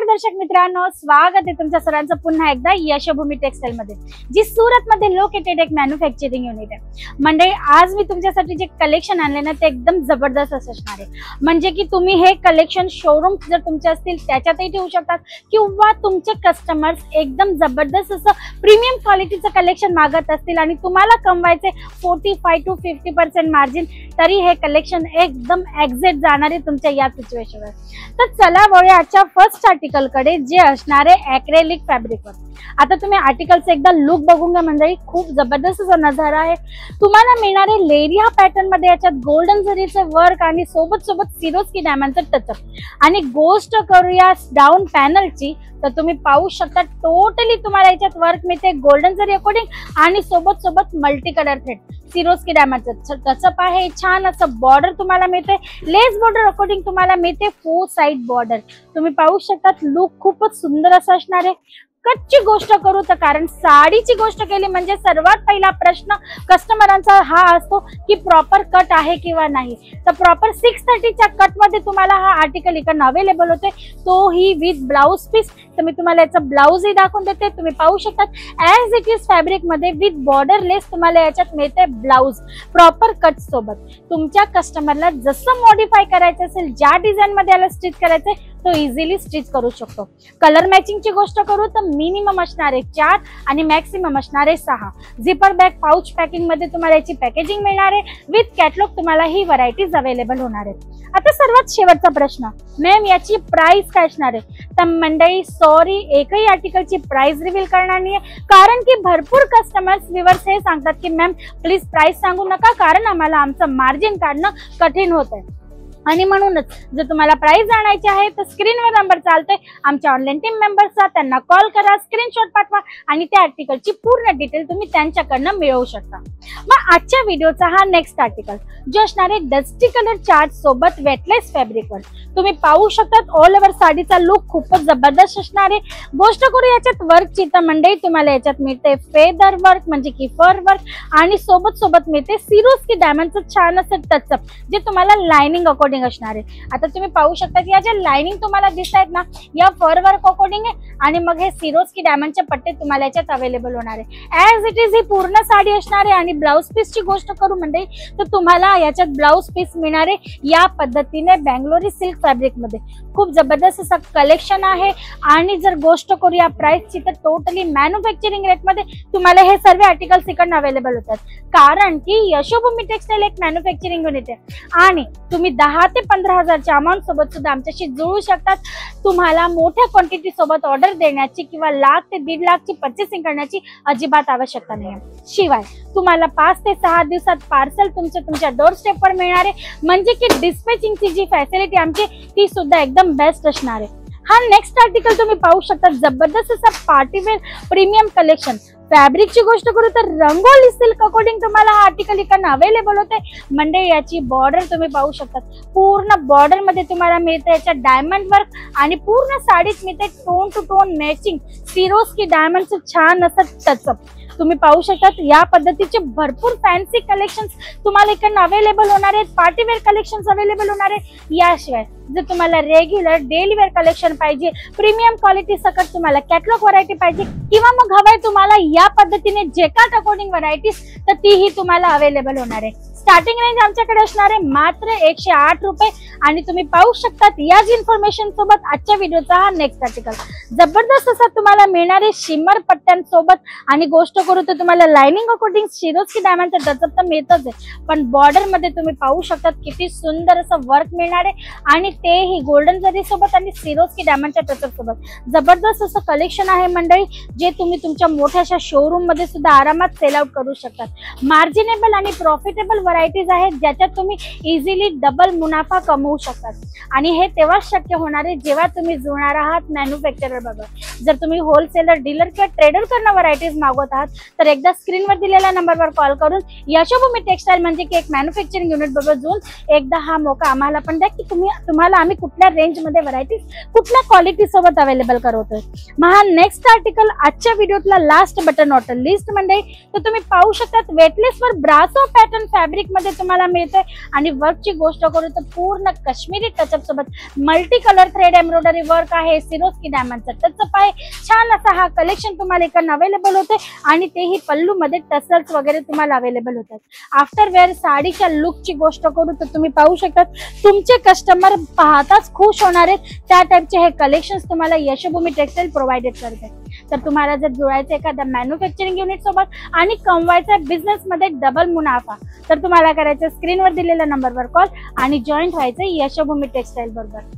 नमस्कार दर्शक मित्रांनो, स्वागत आहे तुमच्या सर्वांचं पुन्हा एकदा यशोभूमी टेक्सटाईल मध्ये, जी सूरत मध्ये लोकेटेड एक मॅन्युफॅक्चरिंग युनिट आहे। मंडळी, आज मी तुमच्यासाठी जे कलेक्शन आणले ना ते एकदम जबरदस्त असणार आहे। म्हणजे की तुम्ही हे कलेक्शन शोरूम जर तुमचे असतील त्याच्यातही ठेवू शकतात, किंवा तुमचे कस्टमर्स एकदम जबरदस्त असं प्रीमियम क्वालिटीचं कलेक्शन मागत असतील आणि तुम्हाला कमवायचे 45 to 50% मार्जिन, तरी हे कलेक्शन एकदम एक्झॅक्ट जाणार आहे तुमच्या या सिच्युएशनवर। तर चला वळूया आजच्या फर्स्ट आर्टिकल कडे, जे असणार आहे ॲक्रेलिक फॅब्रिकवर। आता तुम्ही आर्टिकलचा एकदा लुक बघून घ्या मंडळी, खूप जबरदस्त असा नजारा आहे। तुम्हाला मिळणारे लेरिया पॅटर्न मध्ये याच्यात गोल्डन जरीचं वर्क आणि सोबत सोबत सिरोस्की डायमंडचं टचअप। आणि गोष्ट करूया डाऊन पॅनलची, तर तुम्ही पाहू शकता टोटली तुम्हाला याच्यात वर्क मिळते गोल्डन जरी अकॉर्डिंग आणि सोबत सोबत मल्टी कलर थ्रेड सिरोस्की डायमंडचं टचअप आहे। छान असं बॉर्डर तुम्हाला मिळते, लेस बॉर्डर अकॉर्डिंग तुम्हाला मिळते 4 साइड बॉर्डर। तुम्ही पाहू शकता लुक खूपच सुंदर असं असणार आहे। कटची गोष्ट करू तर, कारण साडीची गोष्ट केली म्हणजे सर्वात पहिला प्रश्न कस्टमरांचा हा असतो की प्रॉपर कट आहे किंवा नाही। तर प्रॉपर 630च्या कट मध्ये तुम्हाला हा आर्टिकल इकडनं अवेलेबल होते, तोही विथ ब्लाउज पीस। तर मी तुम्हाला याचा ब्लाउजही दाखवून देते, तुम्ही पाहू शकता ऍज इट इज फॅब्रिक मध्ये विथ बॉर्डर लेस तुम्हाला याच्यात मिळते ब्लाउज प्रॉपर कट सोबत। तुमच्या कस्टमरला जसं मॉडिफाय करायचं असेल, ज्या डिझाईन मध्ये याला स्टिच करायचंय तो इझिली स्टिच करू शकतो। कलर मॅचिंगची गोष्ट करू तर मिनिमम असणार आहे 4 आणि मॅक्सिमम असणार आहे 6। झिपर बॅग पाउच पॅकिंग मध्ये तुम्हाला याची पॅकेजिंग मिळणार आहे, विथ कॅटलॉग तुम्हाला ही व्हरायटीज अवेलेबल होणार आहे। आता सर्वात शेवटचा प्रश्न, मॅम याची प्राइस काय असणार आहे? तर मंडळी सॉरी, एकही आर्टिकलची प्राइस रिव्हील करणार नाहीये, कारण की भरपूर कस्टमर्स व्ह्यूअर्स हे सांगतात की मॅम प्लीज प्राइस सांगू नका, कारण आम्हाला आमचं मार्जिन काढणं कठीण होत आहे। आणि म्हणूनच जर तुम्हाला प्राइस जाणायची आहे तर स्क्रीनवर नंबर चालतोय आमच्या ऑनलाईन टीम मेंबर्सचा, त्यांना कॉल करा, स्क्रीनशॉट पाठवा आणि त्या आर्टिकलची पूर्ण डिटेल तुम्ही त्यांच्याकडनं मिळवू शकता। मग आजच्या व्हिडिओचा हा नेक्स्ट आर्टिकल जो असणार आहे डस्टी कलर चार्ट सोबत वेटलेस फॅब्रिकवर। तुम्ही पाहू शकता ऑल ओव्हर साडीचा लुक खूपच जबरदस्त असणार आहे। गोष्ट करू याच्यात वर्कची तर मंडळी, तुम्हाला याच्यात मिळते फेदर वर्क म्हणजे की फर वर्क आणि सोबत सोबत मिळते सिरोस्की डायमंडचं छान असं टचअप, जे तुम्हाला लाइनिंग अकॉर्डिंग असणार आहे। आता तुम्ही पाहू शकता की या ज्या लाइनिंग तुम्हाला दिसत आहेत ना, या फर वर्क अकॉर्डिंग आहे आणि मग हे सिरोस्की डायमंडचे पट्टे तुम्हाला याच्यात अवेलेबल होणार आहे। ऍज इट इज ही पूर्ण साडी असणार आहे। आणि ब्लाउज पीस ची गोष्ट करू म्हणजे तर तुम्हाला याच्यात ब्लाउज पीस मिळणार आहे या पद्धतीने बँगलोरी सिल्क फॅब्रिक मध्ये। खूप जबरदस्त असं कलेक्शन आहे। आणि जर गोष्ट करूया प्राइसची तर टोटली मॅन्युफॅक्चरिंग रेट मध्ये तुम्हाला हे सर्व आर्टिकल्स इकडनं अवेलेबल होतात, कारण की यशोभूमी टेक्सटाईल एक मॅन्युफॅक्चरिंग युनिट आहे आणि तुम्ही 10 ते 15 हजारच्या अमाऊंट सोबत सुद्धा आमच्याशी जुळू शकतात। तुम्हाला मोठ्या क्वांटिटी सोबत ऑर्डर देण्याची किंवा 1 लाख ते 1.5 लाखची परचेसिंग करण्याची अजिबात आवश्यकता नाही आहे। शिवाय तुम्हाला 5 ते 6 दिवसात पार्सल तुमच्या डोर स्टेपवर मिळणार आहे, म्हणजे की डिस्पॅचिंगची जी फॅसिलिटी आमची ती सुद्धा एकदम बेस्ट असणार आहे। हा नेक्स्ट आर्टिकल तुम्ही पाहू शकता जबरदस्त असा पार्टीवेअर प्रीमियम कलेक्शन। फॅब्रिकची गोष्ट करू तर रंगोली सिल्क अकॉर्डिंग तुम्हाला हा आर्टिकल इकडनं अवेलेबल होते। म्हणजे याची बॉर्डर तुम्ही पाहू शकता, पूर्ण बॉर्डर मध्ये तुम्हाला मिळते याच्या डायमंड वर्क आणि पूर्ण साडीत मिळते tone to tone matching Swarovski डायमंडचं छान असं टचअप। तुम्ही पाहू शकता या पद्धतीचे भरपूर फॅन्सी कलेक्शन्स तुम्हाला इकडनं अवेलेबल होणार आहेत, पार्टीवेअर कलेक्शन्स अवेलेबल होणार आहेत। याशिवाय जर तुम्हाला रेग्युलर डेली वेअर कलेक्शन पाहिजे, प्रीमियम क्वालिटी सकट तुम्हाला कॅटलॉग व्हरायटी पाहिजे, किंवा मग हवंय तुम्हाला या पद्धतीने जेकार्ड अकॉर्डिंग व्हरायटीज, तर तीही तुम्हाला अवेलेबल होणार आहे। स्टार्टिंग रेंज आमच्याकडे असणार आहे मात्र 108 रुपये। आणि तुम्ही पाहू शकता याच इन्फॉर्मेशन सोबत आजच्या व्हिडिओचा हा नेक्स्ट आर्टिकल जबरदस्त असा तुम्हाला मिळणार आहे शिमर पट्ट्यांसोबत। आणि गोष्ट करू तर तुम्हाला लाइनिंग अकॉर्डिंग सिरोस्की डायमंडचं टचअप तर मिळतच आहे, पण बॉर्डर मध्ये तुम्ही पाहू शकता किती सुंदर असं वर्क मिळणार आहे, आणि तेही गोल्डन जरी सोबत आणि सिरोस्की डायमंडच्या टचअप सोबत। जबरदस्त असं कलेक्शन आहे मंडळी, जे तुम्ही तुमच्या मोठ्याशा शोरूम मध्ये सुद्धा आरामात सेल आउट करू शकतात। मार्जिनेबल आणि प्रॉफिटेबल व्हरायटीज आहेत, ज्याच्यात तुम्ही इझिली डबल मुनाफा कमवू शकतात। आणि हे तेव्हाच शक्य होणार आहे जेव्हा तुम्ही जुळणार आहात मॅन्युफॅक्चरर बरोबर। जर तुम्ही होलसेलर, डीलर किंवा ट्रेडर कडनं व्हरायटीज मागवत आहात तर एकदा स्क्रीनवर दिलेल्या नंबरवर कॉल करून यशोभूमी टेक्सटाईल म्हणजे की एक मॅन्युफॅक्चरिंग युनिट बरोबर जोडून एकदा हा मौका आम्हाला पण द्या की तुम्हाला आम्ही कुठल्या रेंज मध्ये व्हरायटीज कुठल्या क्वालिटी सोबत अवेलेबल करवतोय। मग हा नेक्स्ट आर्टिकल आजच्या व्हिडिओतला लास्ट बटन नॉट लिस्ट म्हणजे तर तुम्ही पाहू शकता वेटलेस वर ब्रासो पॅटर्न फॅब्रिक मध्ये तुम्हाला मिळते आणि वर्कची गोष्ट करू तर पूर्ण काश्मीरी टचअप सोबत multi colour thread embroidery work आहे, सिरोस्की डायमंडचा टचअप आहे। छान असा हा कलेक्शन तुम्हाला इकडे अवेलेबल होते आणि तेही पल्लू मध्ये टसल्स वगैरे तुम्हाला अवेलेबल होतात। आफ्टर वेअर साडीच्या लुकची गोष्ट करू तर तुम्ही पाहू शकता तुमचे कस्टमर पाहताच खुश होणार आहेत त्या टाइपचे हे कलेक्शन्स तुम्हाला यशोभूमी टेक्सटाईल प्रोव्हाइडेड करते। तर तुम्हाला जर जुळायचं एखाद्या मॅन्युफॅक्चरिंग युनिट सोबत आणि कमवायचा बिझनेस मध्ये डबल मुनाफा तर तुम्हाला करायचं स्क्रीनवर दिलेल्या नंबरवर कॉल आणि जॉईन व्हायचं यशोभूमी टेक्सटाईल बरोबर।